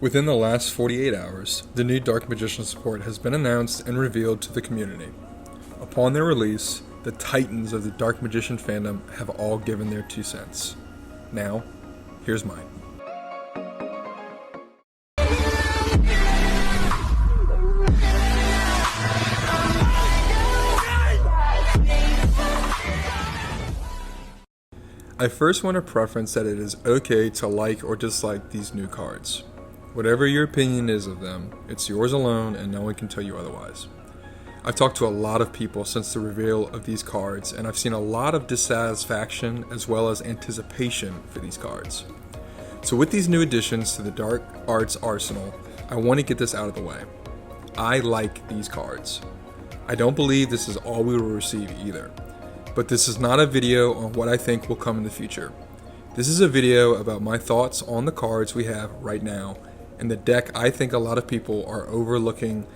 Within the last 48 hours, the new Dark Magician support has been announced and revealed to the community. Upon their release, the titans of the Dark Magician fandom have all given their 2 cents. Now, here's mine. I first want to preference that it is okay to like or dislike these new cards. Whatever your opinion is of them, it's yours alone and no one can tell you otherwise. I've talked to a lot of people since the reveal of these cards, and I've seen a lot of dissatisfaction as well as anticipation for these cards. So with these new additions to the Dark Arts arsenal, I want to get this out of the way. I like these cards. I don't believe this is all we will receive either. But this is not a video on what I think will come in the future. This is a video about my thoughts on the cards we have right now and the deck I think a lot of people are overlooking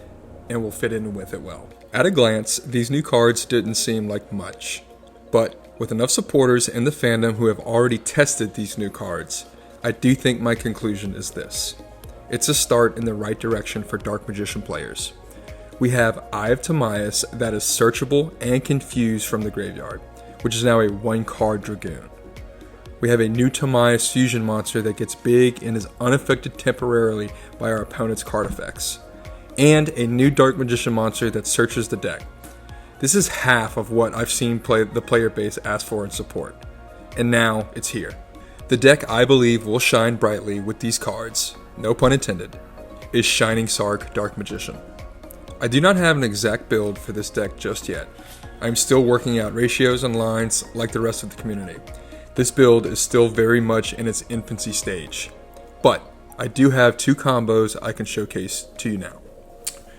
and will fit in with it well. At a glance, these new cards didn't seem like much, but with enough supporters in the fandom who have already tested these new cards, I do think my conclusion is this. It's a start in the right direction for Dark Magician players. We have Eye of Timaeus that is searchable and confused from the graveyard, which is now a 1-card Dragoon. We have a new Timaeus fusion monster that gets big and is unaffected temporarily by our opponent's card effects, and a new Dark Magician monster that searches the deck. This is half of what I've seen the player base ask for in support, and now it's here. The deck I believe will shine brightly with these cards, no pun intended, is Shining Sarc Dark Magician. I do not have an exact build for this deck just yet. I am still working out ratios and lines like the rest of the community. This build is still very much in its infancy stage, but I do have 2 combos I can showcase to you now.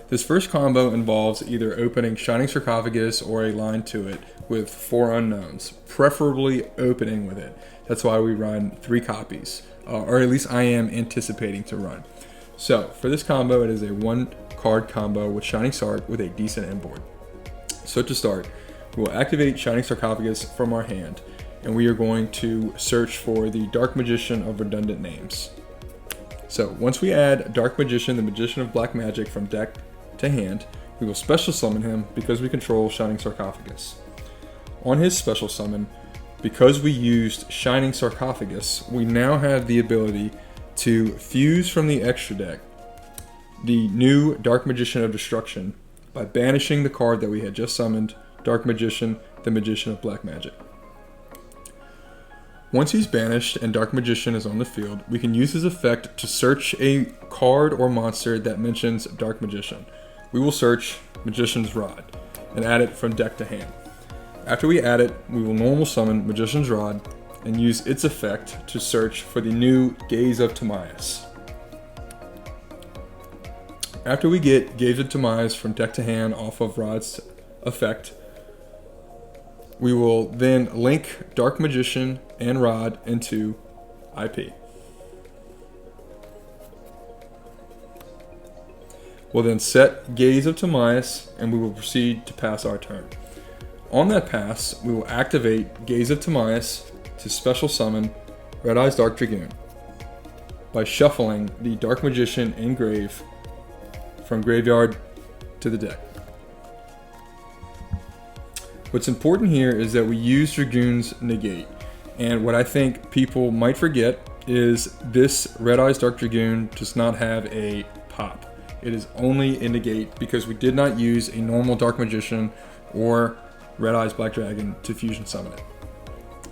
This first combo involves either opening Shining Sarcophagus or a line to it with 4 unknowns, preferably opening with it. That's why we run 3 copies, or at least I am anticipating to run. So for this combo, it is a 1-card combo with Shining Sarc with a decent inboard. So to start, we will activate Shining Sarcophagus from our hand, and we are going to search for the Dark Magician of redundant names. So once we add Dark Magician, the Magician of Black Magic from deck to hand, we will special summon him because we control Shining Sarcophagus. On his special summon, because we used Shining Sarcophagus, we now have the ability to fuse from the extra deck the new Dark Magician of Destruction by banishing the card that we had just summoned, Dark Magician, the Magician of Black Magic. Once he's banished and Dark Magician is on the field, we can use his effect to search a card or monster that mentions Dark Magician. We will search Magician's Rod and add it from deck to hand. After we add it, we will normal summon Magician's Rod and use its effect to search for the new Gaze of Timaeus. After we get Gaze of Timaeus from deck to hand off of Rod's effect, we will then link Dark Magician and Rod into IP. We'll then set Gaze of Timaeus and we will proceed to pass our turn. On that pass, we will activate Gaze of Timaeus to special summon Red Eyes Dark Dragoon by shuffling the Dark Magician in grave from graveyard to the deck. What's important here is that we use Dragoon's negate, and what I think people might forget is this Red Eyes Dark Dragoon does not have a pop. It is only a negate because we did not use a normal Dark Magician or Red Eyes Black Dragon to fusion summon it.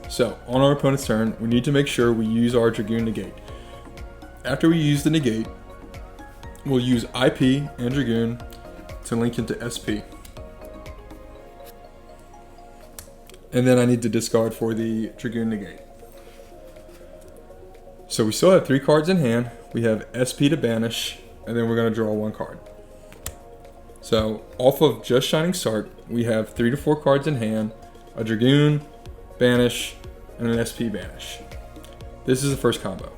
So on our opponent's turn, we need to make sure we use our Dragoon negate. After we use the negate, we'll use IP and Dragoon to link into SP. And then I need to discard for the Dragoon negate. So we still have 3 cards in hand. We have SP to banish, and then we're going to draw 1 card. So off of just Shining Sarc, we have 3 to 4 cards in hand, a Dragoon, banish, and an SP banish. This is the first combo.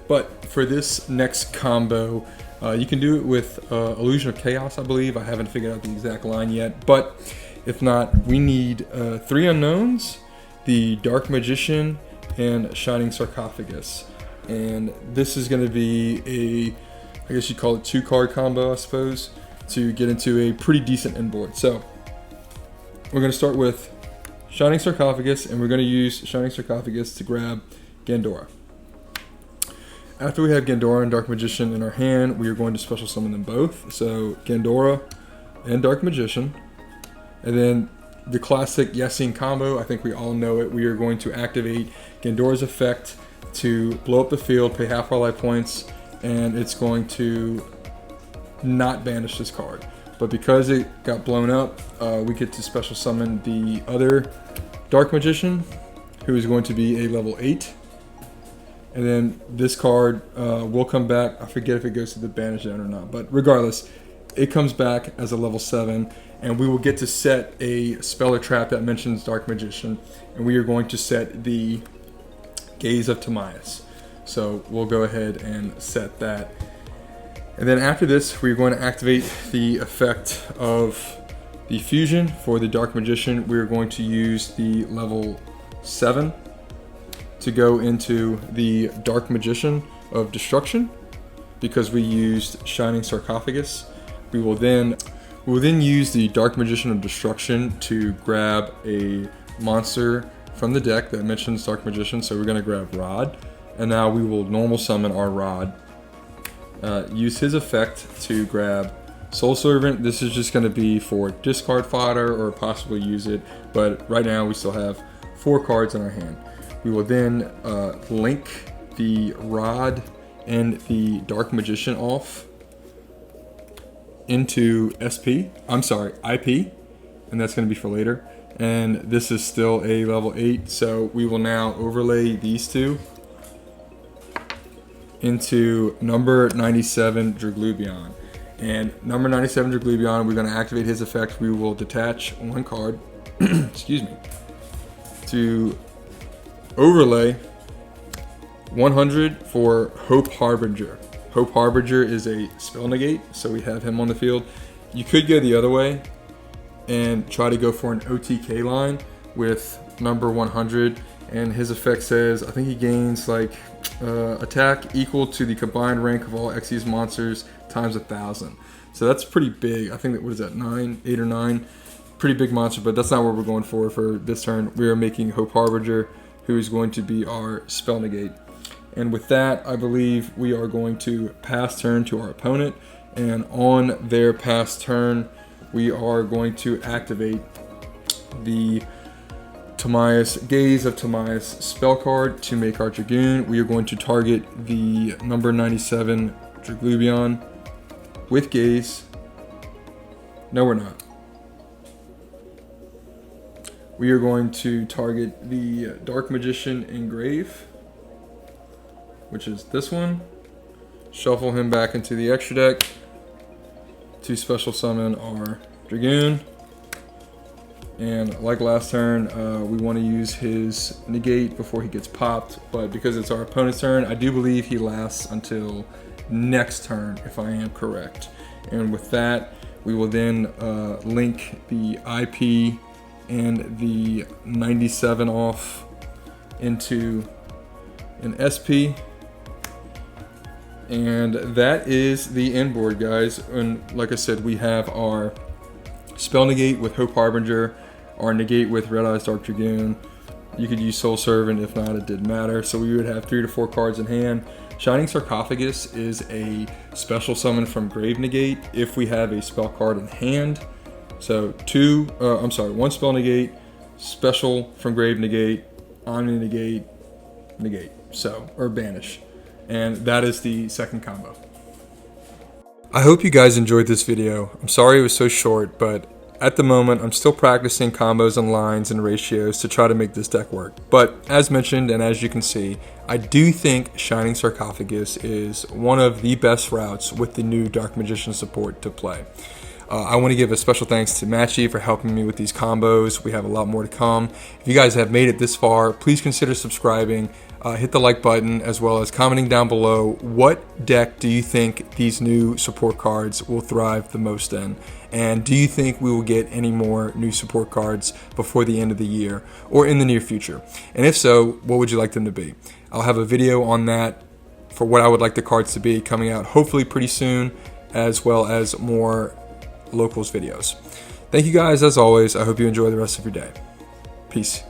But for this next combo, you can do it with Illusion of Chaos, I believe. I haven't figured out the exact line yet, but if not, we need 3 unknowns, the Dark Magician, and Shining Sarcophagus. And this is going to be I guess you call it 2-card combo, I suppose, to get into a pretty decent end board. So we're going to start with Shining Sarcophagus, and we're going to use Shining Sarcophagus to grab Gandora. After we have Gandora and Dark Magician in our hand, we are going to special summon them both. So Gandora and Dark Magician. And then the classic Yesing combo, I think we all know it. We are going to activate Gandora's effect to blow up the field, pay half our life points, and it's going to not banish this card. But because it got blown up, we get to special summon the other Dark Magician, who is going to be a level 8. And then this card will come back. I forget if it goes to the banish zone or not, but regardless, it comes back as a level 7, and we will get to set a spell or trap that mentions Dark Magician, and we are going to set the Gaze of Timaeus. So we'll go ahead and set that. And then after this, we're going to activate the effect of the fusion for the Dark Magician. We're going to use the level 7 to go into the Dark Magician of Destruction because we used Shining Sarcophagus. We will then use the Dark Magician of Destruction to grab a monster from the deck that mentions Dark Magician. So we're going to grab Rod, and now we will normal summon our Rod. Use his effect to grab Soul Servant. This is just going to be for discard fodder or possibly use it, but right now we still have 4 cards in our hand. We will then link the Rod and the Dark Magician off into IP, and that's going to be for later. And this is still a level 8, so we will now overlay these two into number 97 Draglubion. And number 97 Draglubion, we're going to activate his effect. We will detach 1 card, excuse me, to overlay 100 for Hope Harbinger. Hope Harbinger is a spell negate, so we have him on the field. You could go the other way and try to go for an OTK line with number 100, and his effect says, I think he gains like attack equal to the combined rank of all Xyz monsters times 1,000. So that's pretty big. I think that, what is that, 8 or 9? Pretty big monster, but that's not what we're going for this turn. We are making Hope Harbinger, who is going to be our spell negate. And with that, I believe we are going to pass turn to our opponent, and on their pass turn, we are going to activate the Timaeus, Gaze of Timaeus spell card to make our Dragoon. We are going to target the number 97 Draglubion with Gaze. No, we're not. We are going to target the Dark Magician Engrave, which is this one. Shuffle him back into the extra deck to special summon our Dragoon. And like last turn, we want to use his negate before he gets popped, but because it's our opponent's turn, I do believe he lasts until next turn, if I am correct. And with that, we will then link the IP and the 97 off into an SP. And that is the end board, guys. And like I said, we have our spell negate with Hope Harbinger, our negate with Red Eyes Dark Dragoon. You could use Soul Servant, if not, it didn't matter. So we would have 3 to 4 cards in hand. Shining Sarcophagus is a special summon from Grave Negate if we have a spell card in hand. So 1 spell negate, special from Grave Negate, Omni Negate, negate. So, or banish. And that is the second combo. I hope you guys enjoyed this video. I'm sorry it was so short, but at the moment I'm still practicing combos and lines and ratios to try to make this deck work. But as mentioned, and as you can see, I do think Shining Sarcophagus is one of the best routes with the new Dark Magician support to play. I want to give a special thanks to Matchy for helping me with these combos. We have a lot more to come. If you guys have made it this far, please consider subscribing. Hit the like button, as well as commenting down below what deck do you think these new support cards will thrive the most in, and do you think we will get any more new support cards before the end of the year or in the near future, and if so, what would you like them to be? I'll have a video on that for what I would like the cards to be coming out hopefully pretty soon, as well as more locals videos. Thank you guys as always. I hope you enjoy the rest of your day. Peace.